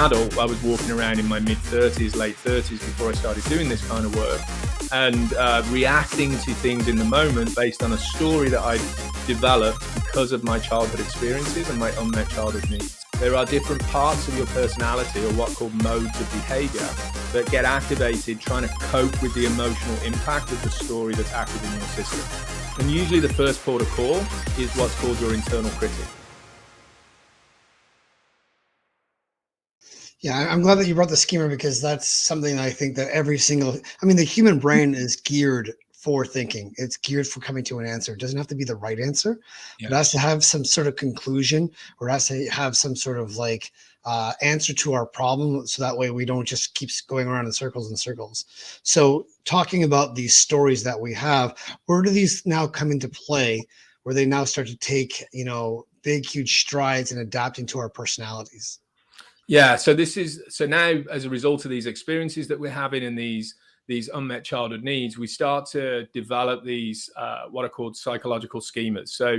adult, I was walking around in my mid-30s, late 30s before I started doing this kind of work, and reacting to things in the moment based on a story that I developed because of my childhood experiences and my unmet childhood needs. There are different parts of your personality, or what are called modes of behavior, that get activated trying to cope with the emotional impact of the story that's active in your system. And usually the first port of call is what's called your internal critic. Yeah, I'm glad that you brought the schema, because that's something I think that the human brain is geared for thinking. It's geared for coming to an answer. It doesn't have to be the right answer. Yeah. It has to have some sort of conclusion, or it has to have some sort of answer to our problem. So that way we don't just keep going around in circles and circles. So talking about these stories that we have, where do these now come into play, where they now start to take, big, huge strides in adapting to our personalities? Yeah, so now, as a result of these experiences that we're having and these unmet childhood needs, we start to develop these what are called psychological schemas. So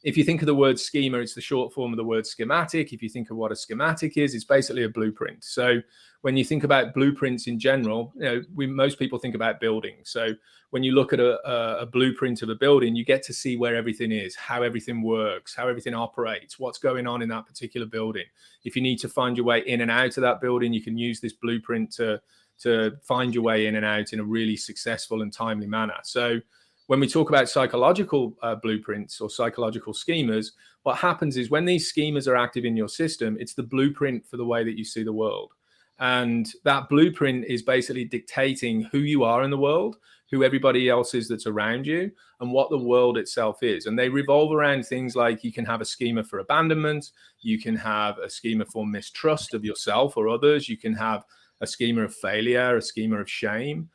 if you think of the word schema, it's the short form of the word schematic. If you think of what a schematic is, it's basically a blueprint. So when you think about blueprints in general, most people think about buildings. So when you look at a blueprint of a building, you get to see where everything is, how everything works, how everything operates, what's going on in that particular building. If you need to find your way in and out of that building, you can use this blueprint to find your way in and out in a really successful and timely manner. So when we talk about psychological blueprints or psychological schemas, what happens is when these schemas are active in your system, it's the blueprint for the way that you see the world. And that blueprint is basically dictating who you are in the world, who everybody else is that's around you, and what the world itself is. And they revolve around things like, you can have a schema for abandonment, you can have a schema for mistrust of yourself or others, you can have a schema of failure, a schema of shame,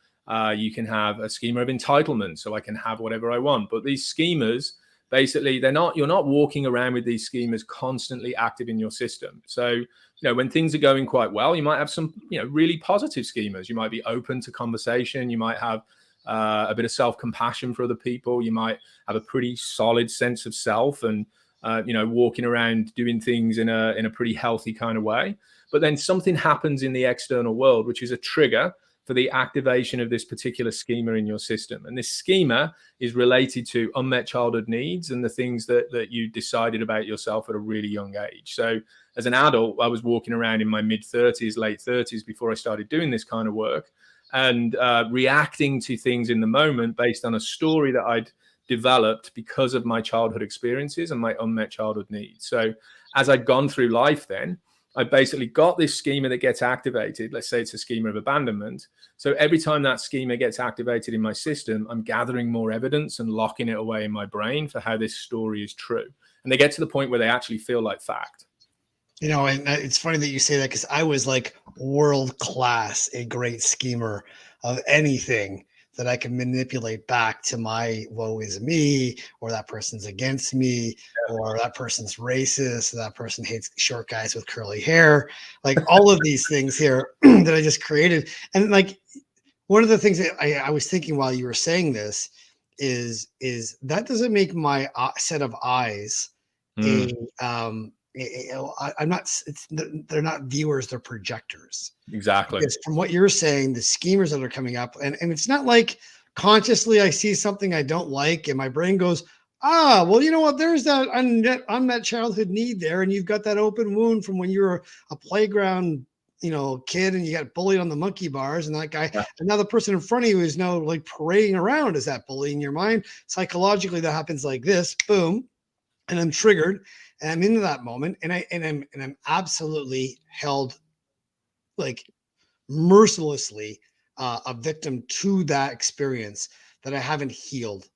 you can have a schema of entitlement, so I can have whatever I want. But these schemas, basically, you're not walking around with these schemas constantly active in your system. So when things are going quite well, you might have some really positive schemas. You might be open to conversation, you might have a bit of self-compassion for other people, you might have a pretty solid sense of self, and walking around doing things in a pretty healthy kind of way. But then something happens in the external world, which is a trigger for the activation of this particular schema in your system. And this schema is related to unmet childhood needs and the things that you decided about yourself at a really young age. So as an adult, I was walking around in my mid-30s, late 30s before I started doing this kind of work, and reacting to things in the moment based on a story that I'd developed because of my childhood experiences and my unmet childhood needs. So as I'd gone through life then, I basically got this schema that gets activated. Let's say it's a schema of abandonment. So every time that schema gets activated in my system, I'm gathering more evidence and locking it away in my brain for how this story is true. And they get to the point where they actually feel like fact. And it's funny that you say that, because I was like world class, a great schemer of anything that I can manipulate back to my woe is me, or that person's against me, or that person's racist, or that person hates short guys with curly hair, like all of these things here that I just created. And like one of the things that I was thinking while you were saying this is that doesn't make my set of eyes I'm not. They're not viewers; they're projectors. Exactly. Because from what you're saying, the schemers that are coming up, and it's not like consciously I see something I don't like, and my brain goes, well, you know what? There's that unmet childhood need there, and you've got that open wound from when you were a playground, kid, and you got bullied on the monkey bars, and that guy, another person in front of you is now like parading around as that bully in your mind. Psychologically, that happens like this, boom, and I'm triggered. And I'm into that moment, and I'm absolutely held like mercilessly a victim to that experience that I haven't healed,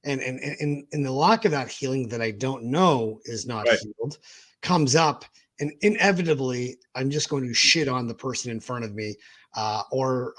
and the lack of that healing that I don't know is not healed comes up, and inevitably I'm just going to shit on the person in front of me, or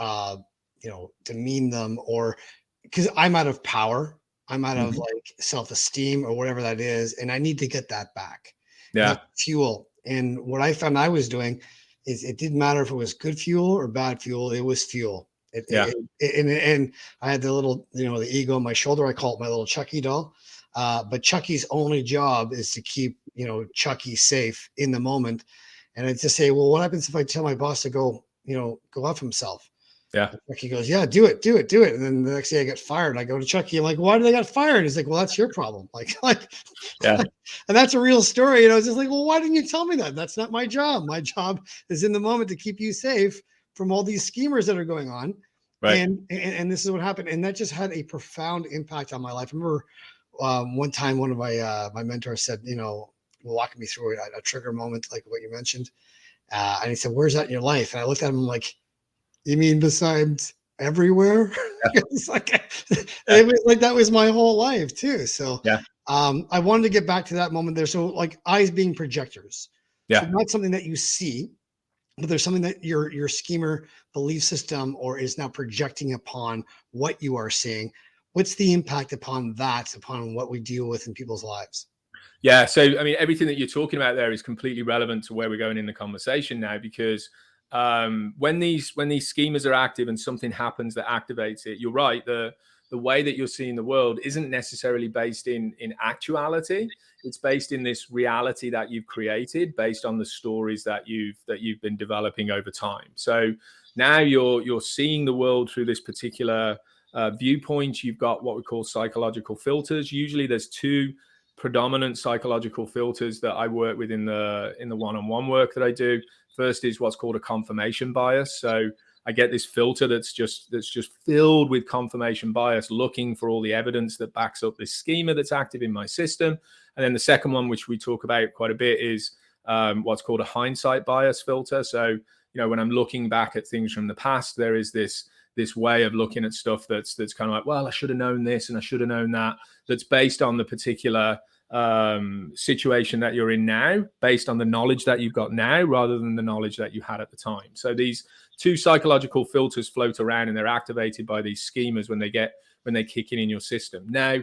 demean them, or because I'm out of power. I'm out of like self-esteem or whatever that is, and I need to get that back. Yeah. Fuel. And what I found I was doing is it didn't matter if it was good fuel or bad fuel. It was fuel. And I had the little, the ego on my shoulder. I call it my little Chucky doll. But Chucky's only job is to keep, Chucky safe in the moment. And I just say, well, what happens if I tell my boss to go off himself? Yeah. Chucky goes, yeah, do it. And then the next day I get fired. I go to Chucky. I'm like, why did I get fired? He's like, well, that's your problem. Yeah. And that's a real story. It's just like, well, why didn't you tell me that? That's not my job. My job is in the moment to keep you safe from all these schemers that are going on. Right. And this is what happened. And that just had a profound impact on my life. I remember one time one of my mentors said, walking me through a trigger moment like what you mentioned. And he said, where's that in your life? And I looked at him like, you mean besides everywhere? Yeah. It's like, it was like, that was my whole life too. So Yeah. I wanted to get back to that moment there. So like eyes being projectors. Yeah. So not something that you see, but there's something that your schemer belief system or is now projecting upon what you are seeing. What's the impact upon what we deal with in people's lives? Yeah. So, I mean, everything that you're talking about there is completely relevant to where we're going in the conversation now, because when these schemas are active and something happens that activates it, you're right. The way that you're seeing the world isn't necessarily based in actuality. It's based in this reality that you've created based on the stories that you've been developing over time. So now you're seeing the world through this particular viewpoint. You've got what we call psychological filters. Usually there's two predominant psychological filters that I work with in the one-on-one work that I do. First is what's called a confirmation bias. So I get this filter that's just filled with confirmation bias, looking for all the evidence that backs up this schema that's active in my system. And then the second one, which we talk about quite a bit, is what's called a hindsight bias filter. So, when I'm looking back at things from the past, there is this way of looking at stuff that's kind of like, well, I should have known this and I should have known that. That's based on the particular situation that you're in now, based on the knowledge that you've got now, rather than the knowledge that you had at the time. So these two psychological filters float around, and they're activated by these schemas when they kick in your system. Now,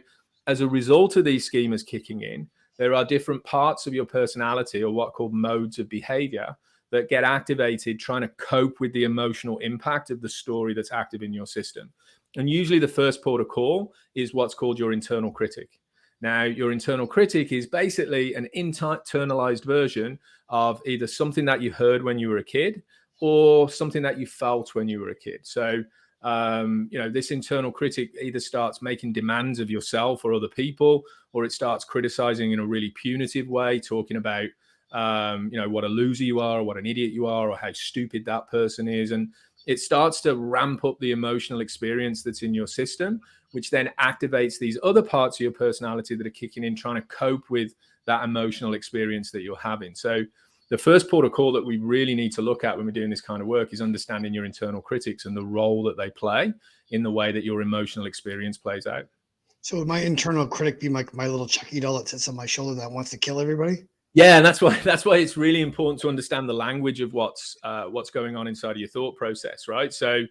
as a result of these schemas kicking in, there are different parts of your personality, or what are called modes of behavior, that get activated trying to cope with the emotional impact of the story that's active in your system. And usually the first port of call is what's called your internal critic. Now, your internal critic is basically an internalized version of either something that you heard when you were a kid or something that you felt when you were a kid. So, this internal critic either starts making demands of yourself or other people, or it starts criticizing in a really punitive way, talking about, what a loser you are, or what an idiot you are, or how stupid that person is. And it starts to ramp up the emotional experience that's in your system, which then activates these other parts of your personality that are kicking in, trying to cope with that emotional experience that you're having. So the first port of call that we really need to look at when we're doing this kind of work is understanding your internal critics and the role that they play in the way that your emotional experience plays out. So would my internal critic be my little Chucky doll that sits on my shoulder that wants to kill everybody? Yeah, and that's why it's really important to understand the language of what's going on inside of your thought process, right? So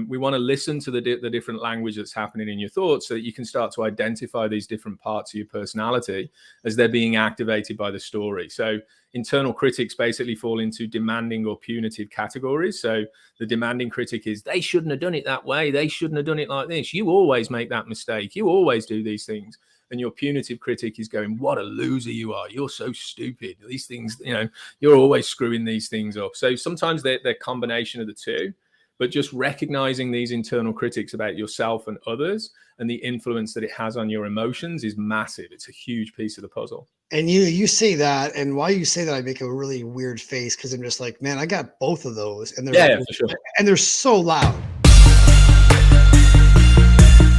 we want to listen to the different language that's happening in your thoughts, so that you can start to identify these different parts of your personality as they're being activated by the story. So internal critics basically fall into demanding or punitive categories. So the demanding critic is, they shouldn't have done it that way. They shouldn't have done it like this. You always make that mistake. You always do these things. And your punitive critic is going, what a loser you are. You're so stupid. These things, you're always screwing these things up. So sometimes they're a combination of the two, but just recognizing these internal critics about yourself and others and the influence that it has on your emotions is massive. It's a huge piece of the puzzle. And you say that, and why you say that, I make a really weird face, because I'm just like, man, I got both of those, and they're for sure. And they're so loud.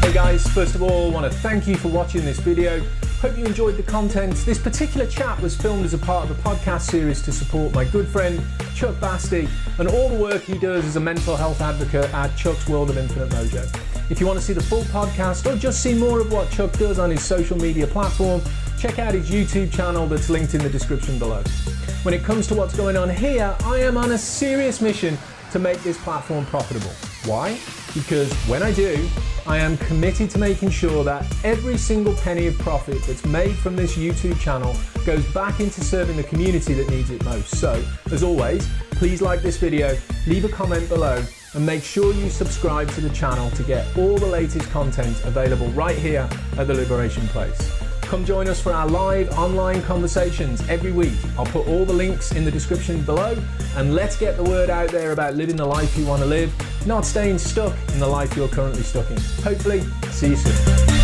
Hey guys, first of all, I want to thank you for watching this video. Hope you enjoyed the content. This particular chat was filmed as a part of a podcast series to support my good friend Chuck Basti and all the work he does as a mental health advocate at Chuck's World of Infinite Mojo. If you want to see the full podcast or just see more of what Chuck does on his social media platform, check out his YouTube channel that's linked in the description below. When it comes to what's going on here, I am on a serious mission to make this platform profitable. Why? Because when I do, I am committed to making sure that every single penny of profit that's made from this YouTube channel goes back into serving the community that needs it most. So, as always, please like this video, leave a comment below, and make sure you subscribe to the channel to get all the latest content available right here at The Liberation Place. Come join us for our live online conversations every week. I'll put all the links in the description below, and let's get the word out there about living the life you want to live, not staying stuck in the life you're currently stuck in. Hopefully, see you soon.